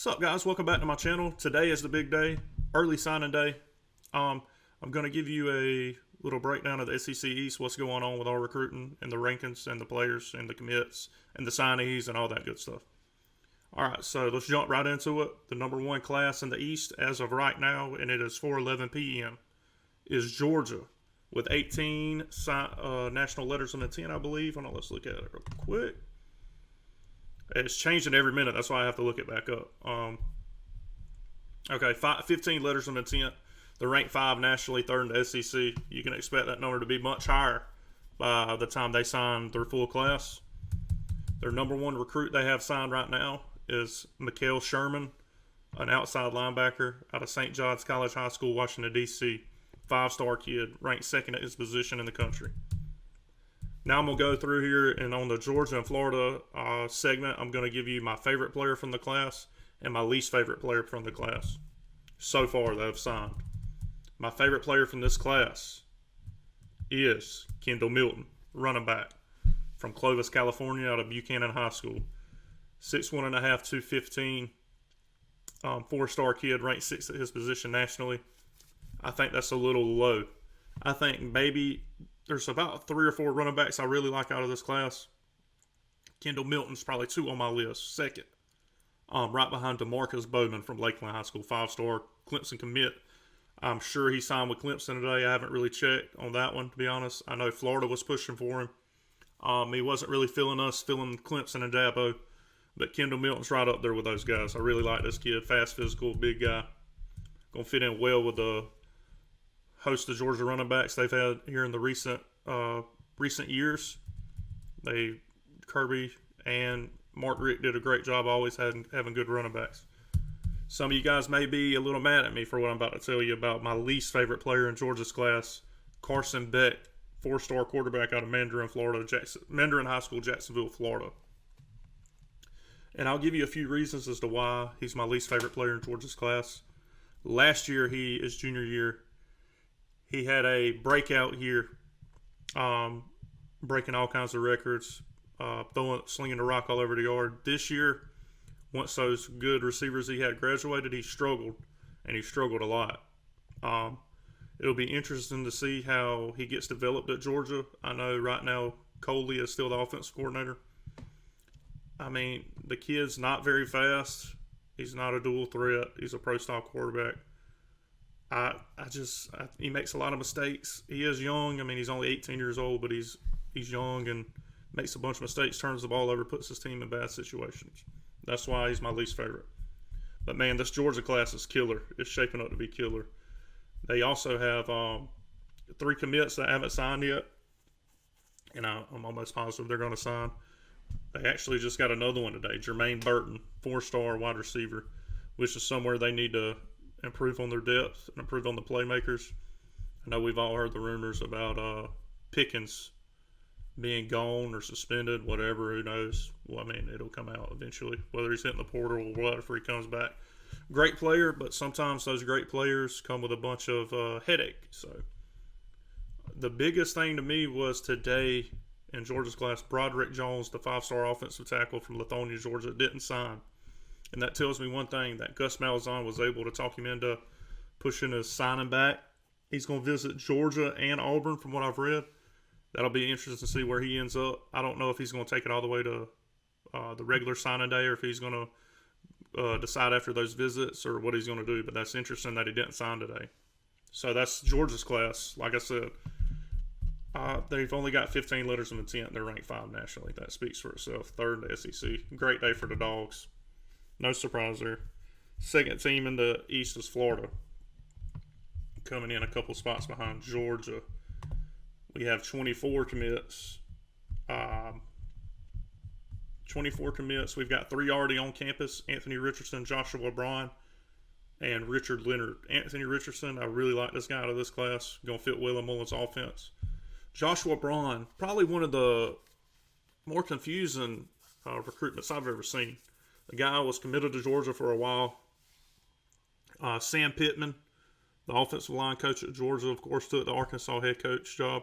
What's up, guys? Welcome back to my channel. Today is the big day, early signing day. I'm going to give you a little breakdown of the SEC East, what's going on with our recruiting and the rankings and the players and the commits and the signees and all that good stuff. All right, so let's jump right into it. The number one class in the East as of right now, and it is 4:11 p.m., is Georgia with 18 national letters on the 10, I believe. Hold on, let's look at it real quick. It's changing every minute. That's why I have to look it back up. Okay, 15 letters of intent. They're ranked 5 nationally, 3rd in the SEC. You can expect that number to be much higher by the time they sign their full class. Their number one recruit they have signed right now is Mikael Sherman, an outside linebacker out of St. John's College High School, Washington, D.C. 5-star kid, ranked 2nd at his position in the country. Now I'm going to go through here, and on the Georgia and Florida segment, I'm going to give you my favorite player from the class and my least favorite player from the class so far that I've signed. My favorite player from this class is Kendall Milton, running back from Clovis, California, out of Buchanan High School. 6'1.5", 215, 4-star kid, ranked 6th at his position nationally. I think that's a little low. I think maybe there's about 3 or 4 running backs I really like out of this class. Kendall Milton's probably 2 on my list. 2nd, right behind DeMarcus Bowman from Lakeland High School, 5-star Clemson commit. I'm sure he signed with Clemson today. I haven't really checked on that one, to be honest. I know Florida was pushing for him. He wasn't really feeling Clemson and Dabo. But Kendall Milton's right up there with those guys. I really like this kid. Fast, physical, big guy. Going to fit in well with the host of Georgia running backs they've had here in the recent years. Kirby and Mark Richt did a great job always having good running backs. Some of you guys may be a little mad at me for what I'm about to tell you about my least favorite player in Georgia's class, Carson Beck, 4-star quarterback out of Mandarin, Florida, Mandarin High School, Jacksonville, Florida. And I'll give you a few reasons as to why he's my least favorite player in Georgia's class. Last year, his junior year, he had a breakout year, breaking all kinds of records, slinging the rock all over the yard. This year, once those good receivers he had graduated, he struggled, and he struggled a lot. It'll be interesting to see how he gets developed at Georgia. I know right now Coley is still the offensive coordinator. I mean, the kid's not very fast. He's not a dual threat. He's a pro-style quarterback. He makes a lot of mistakes. He is young. I mean, he's only 18 years old, but he's young and makes a bunch of mistakes, turns the ball over, puts his team in bad situations. That's why he's my least favorite. But, man, this Georgia class is killer. It's shaping up to be killer. They also have 3 commits that haven't signed yet, and I'm almost positive they're going to sign. They actually just got another one today, Jermaine Burton, 4-star wide receiver, which is somewhere they need to improve on their depth and improve on the playmakers. I know we've all heard the rumors about Pickens being gone or suspended, whatever, who knows. Well, I mean, it'll come out eventually, whether he's hitting the portal or whatever he comes back. Great player, but sometimes those great players come with a bunch of headache. So the biggest thing to me was today in Georgia's class, Broderick Jones, the 5-star offensive tackle from Lithonia, Georgia, didn't sign. And that tells me one thing, that Gus Malzahn was able to talk him into pushing his signing back. He's going to visit Georgia and Auburn from what I've read. That'll be interesting to see where he ends up. I don't know if he's going to take it all the way to the regular signing day or if he's going to decide after those visits or what he's going to do. But that's interesting that he didn't sign today. So that's Georgia's class. Like I said, they've only got 15 letters of intent. They're ranked 5 nationally. That speaks for itself. 3rd in the SEC. Great day for the Dogs. No surprise there. Second team in the East is Florida, coming in a couple spots behind Georgia. We have 24 commits. 24 commits. We've got 3 already on campus. Anthony Richardson, Joshua Bryan, and Richard Leonard. Anthony Richardson, I really like this guy out of this class. Going to fit well in Mullen's offense. Joshua Bryan, probably one of the more confusing recruitments I've ever seen. The guy was committed to Georgia for a while. Sam Pittman, the offensive line coach at Georgia, of course, took the Arkansas head coach job.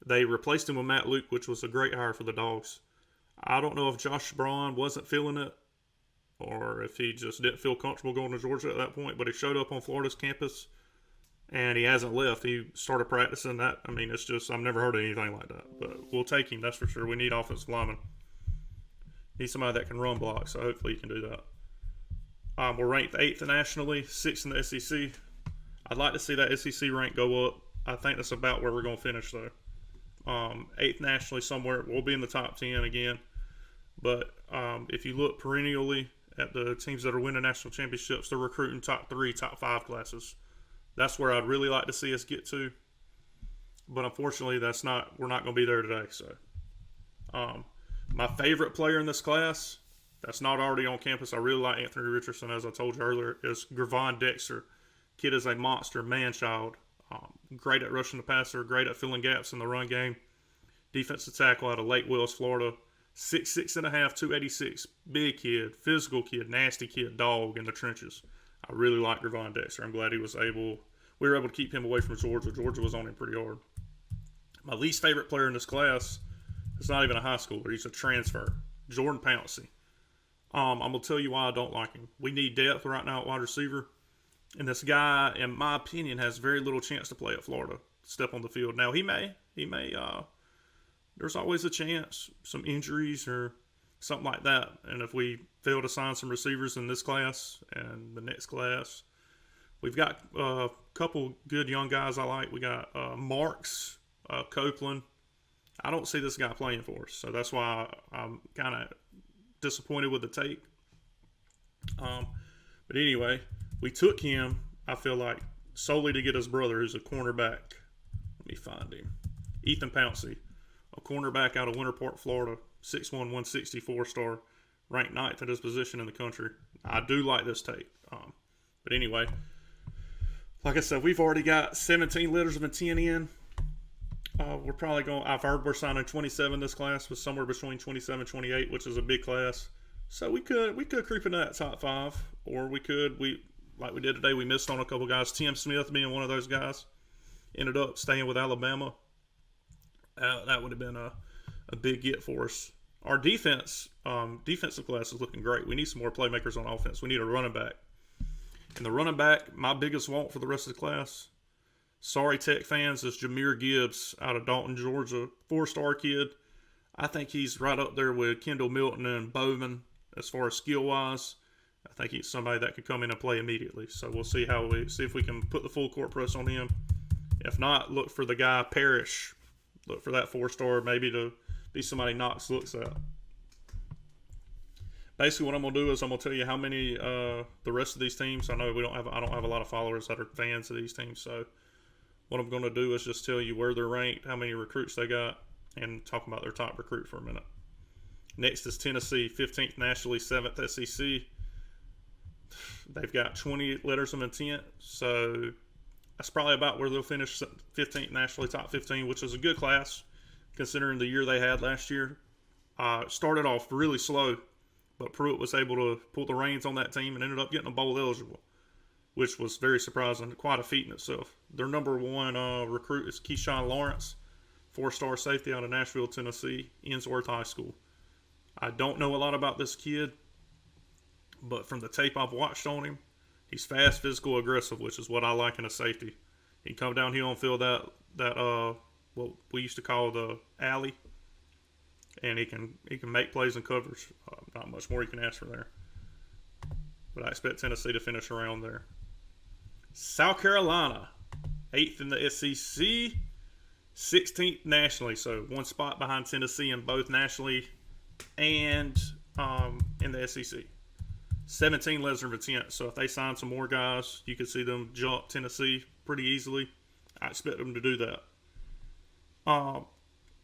They replaced him with Matt Luke, which was a great hire for the Dogs. I don't know if Josh Braun wasn't feeling it or if he just didn't feel comfortable going to Georgia at that point. But he showed up on Florida's campus, and he hasn't left. He started practicing that. I mean, it's just, I've never heard of anything like that. But we'll take him, that's for sure. We need offensive linemen. Need somebody that can run block, so hopefully he can do that. We're ranked 8th nationally, 6th in the SEC. I'd like to see that SEC rank go up. I think that's about where we're going to finish, though. 8th nationally somewhere. We'll be in the top 10 again. But if you look perennially at the teams that are winning national championships, they're recruiting top 3, top 5 classes. That's where I'd really like to see us get to. But unfortunately, we're not going to be there today. So, my favorite player in this class that's not already on campus, I really like Anthony Richardson, as I told you earlier, is Gervon Dexter. Kid is a monster, man-child. Great at rushing the passer, great at filling gaps in the run game. Defensive tackle out of Lake Wells, Florida. 6'6 and a half, 286. Big kid, physical kid, nasty kid, dog in the trenches. I really like Gervon Dexter. I'm glad we were able to keep him away from Georgia. Georgia was on him pretty hard. My least favorite player in this class is not even a high schooler. He's a transfer. Jordan Pouncey. I'm going to tell you why I don't like him. We need depth right now at wide receiver. And this guy, in my opinion, has very little chance to play at Florida. Step on the field. Now, he may, there's always a chance, some injuries or something like that. And if we fail to sign some receivers in this class and the next class, we've got a couple good young guys I like. We got Marks, Copeland. I don't see this guy playing for us, so that's why I'm kind of disappointed with the take. But anyway, we took him, I feel like, solely to get his brother, who's a cornerback. Let me find him. Ethan Pouncey, a cornerback out of Winter Park, Florida, 6'1", 160, 4-star, ranked 9th at his position in the country. I do like this take. But anyway, like I said, we've already got 17 letters of intent in. We're probably going. I've heard we're signing 27 this class, with somewhere between 27 and 28, which is a big class. So we could creep into that top 5, or we like we did today. We missed on a couple guys. Tim Smith being one of those guys, ended up staying with Alabama. That would have been a big get for us. Our defensive class is looking great. We need some more playmakers on offense. We need a running back. And the running back, my biggest want for the rest of the class, sorry Tech fans, is Jahmyr Gibbs out of Dalton, Georgia. 4-star kid. I think he's right up there with Kendall Milton and Bowman as far as skill-wise. I think he's somebody that could come in and play immediately. So we'll see if we can put the full court press on him. If not, look for the guy Parrish. Look for that 4-star, maybe to be somebody Knox looks at. Basically, what I'm gonna do is I'm gonna tell you how many the rest of these teams. I know I don't have a lot of followers that are fans of these teams. So what I'm gonna do is just tell you where they're ranked, how many recruits they got, and talk about their top recruit for a minute. Next is Tennessee, 15th nationally, 7th SEC. They've got 20 letters of intent, so that's probably about where they'll finish 15th nationally, top 15, which is a good class considering the year they had last year. Started off really slow, but Pruitt was able to pull the reins on that team and ended up getting a bowl eligible, which was very surprising. Quite a feat in itself. Their number one recruit is Keyshawn Lawrence, 4-star safety out of Nashville, Tennessee, Ensworth High School. I don't know a lot about this kid, but from the tape I've watched on him, he's fast, physical, aggressive, which is what I like in a safety. He can come downhill and fill that what we used to call the alley, and he can make plays and coverage. Not much more you can ask for there. But I expect Tennessee to finish around there. South Carolina, 8th in the SEC, 16th nationally, so one spot behind Tennessee in both nationally and in the SEC. 17 letters of intent, so if they sign some more guys, you could see them jump Tennessee pretty easily. I expect them to do that.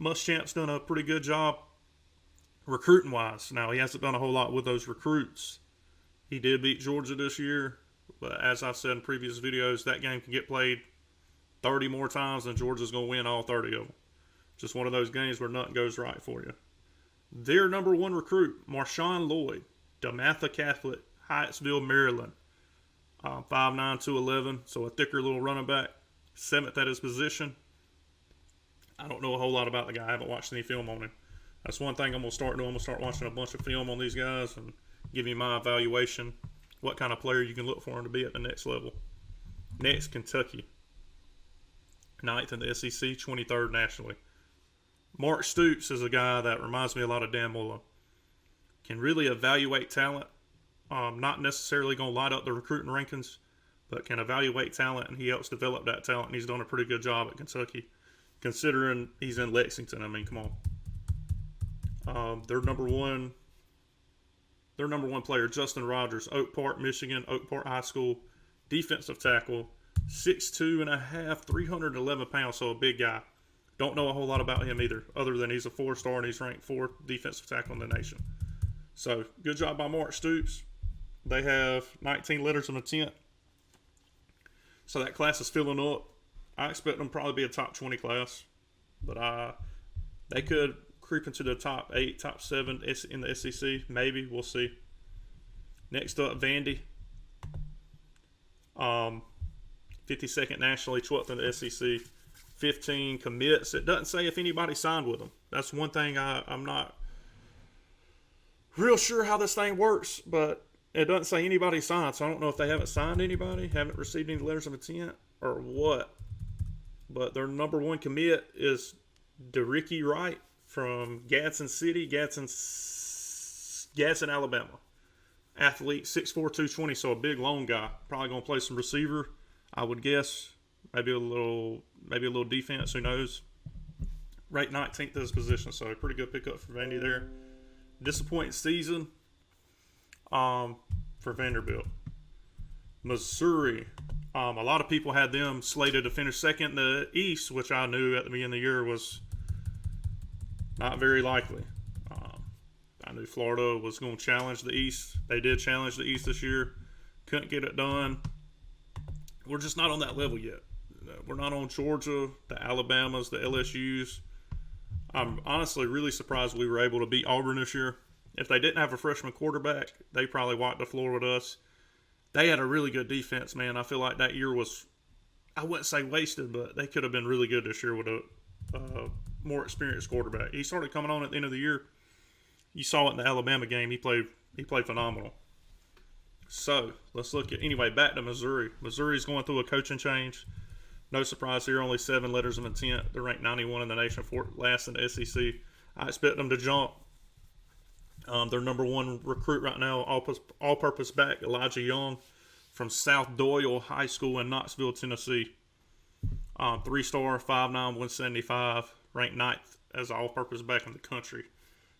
Muschamp's done a pretty good job recruiting-wise. Now, he hasn't done a whole lot with those recruits. He did beat Georgia this year, but as I've said in previous videos, that game can get played 30 more times and Georgia's going to win all 30 of them. Just one of those games where nothing goes right for you. Their number one recruit, Marshawn Lloyd, DeMatha Catholic, Hyattsville, Maryland. 5'9", 211, so a thicker little running back. 7th at his position. I don't know a whole lot about the guy. I haven't watched any film on him. That's one thing I'm going to start doing. I'm going to start watching a bunch of film on these guys and give you my evaluation, what kind of player you can look for him to be at the next level. Next, Kentucky. 9th in the SEC, 23rd nationally. Mark Stoops is a guy that reminds me a lot of Dan Mullen. Can really evaluate talent. Not necessarily going to light up the recruiting rankings, but can evaluate talent, and he helps develop that talent, and he's done a pretty good job at Kentucky, considering he's in Lexington. I mean, come on. Their number one player, Justin Rogers, Oak Park, Michigan, Oak Park High School, defensive tackle, 6'2 and a half, 311 pounds, so a big guy. Don't know a whole lot about him either, other than he's a 4-star and he's ranked 4th defensive tackle in the nation. So, good job by Mark Stoops. They have 19 letters of intent. So that class is filling up. I expect them to probably be a top 20 class. But they could creep into the top 8, top 7 in the SEC. Maybe. We'll see. Next up, Vandy. 52nd nationally, 12th in the SEC. 15 commits. It doesn't say if anybody signed with them. That's one thing I'm not real sure how this thing works, but it doesn't say anybody signed, so I don't know if they haven't signed anybody, haven't received any letters of intent, or what. But their number one commit is DeRicky Wright from Gadsden City, Gadsden, Alabama. Athlete, 6'4", 220, so a big, long guy. Probably going to play some receiver, I would guess. Maybe a little defense, who knows. Right 19th in his position, so a pretty good pickup for Vandy there. Disappointing season for Vanderbilt. Missouri. A lot of people had them slated to finish second in the East, which I knew at the beginning of the year was not very likely. I knew Florida was going to challenge the East. They did challenge the East this year. Couldn't get it done. We're just not on that level yet. We're not on Georgia, the Alabamas, the LSUs. I'm honestly really surprised we were able to beat Auburn this year. If they didn't have a freshman quarterback, they probably wiped the floor with us. They had a really good defense, man. I feel like that year was, I wouldn't say wasted, but they could have been really good this year with a more experienced quarterback. He started coming on at the end of the year. You saw it in the Alabama game. He played phenomenal. So, let's look at, anyway, back to Missouri. Missouri's going through a coaching change. No surprise here, only 7 letters of intent. They're ranked 91 in the nation, last in the SEC. I expect them to jump. Their number one recruit right now, all-purpose back, Elijah Young from South Doyle High School in Knoxville, Tennessee. 3-star, 5'9", 175, ranked 9th as an all-purpose back in the country.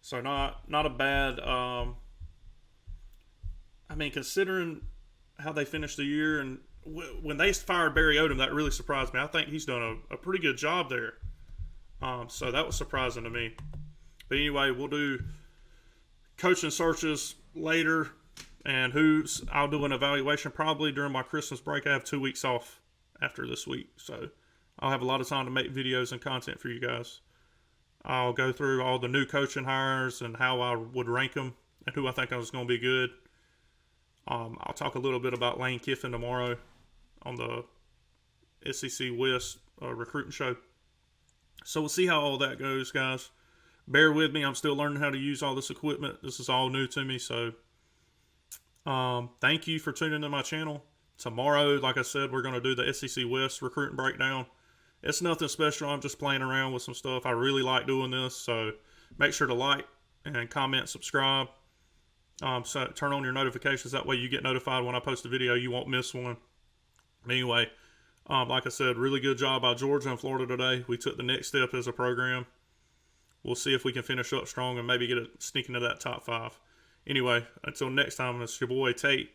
So not a bad. I mean, considering how they finished the year, and when they fired Barry Odom, that really surprised me. I think he's done a pretty good job there. So that was surprising to me. But anyway, we'll do coaching searches later, and I'll do an evaluation probably during my Christmas break. I have 2 weeks off after this week, so I'll have a lot of time to make videos and content for you guys. I'll go through all the new coaching hires and how I would rank them and who I think is going to be good. I'll talk a little bit about Lane Kiffin tomorrow on the SEC West recruiting show. So we'll see how all that goes, guys. Bear with me. I'm still learning how to use all this equipment. This is all new to me. So thank you for tuning into my channel. Tomorrow, like I said, we're going to do the SEC West recruiting breakdown. It's nothing special. I'm just playing around with some stuff. I really like doing this. So make sure to like and comment, subscribe. So turn on your notifications. That way you get notified when I post a video. You won't miss one. Anyway, like I said, really good job by Georgia and Florida today. We took the next step as a program. We'll see if we can finish up strong and maybe sneak into that top 5. Anyway, until next time, it's your boy Tate.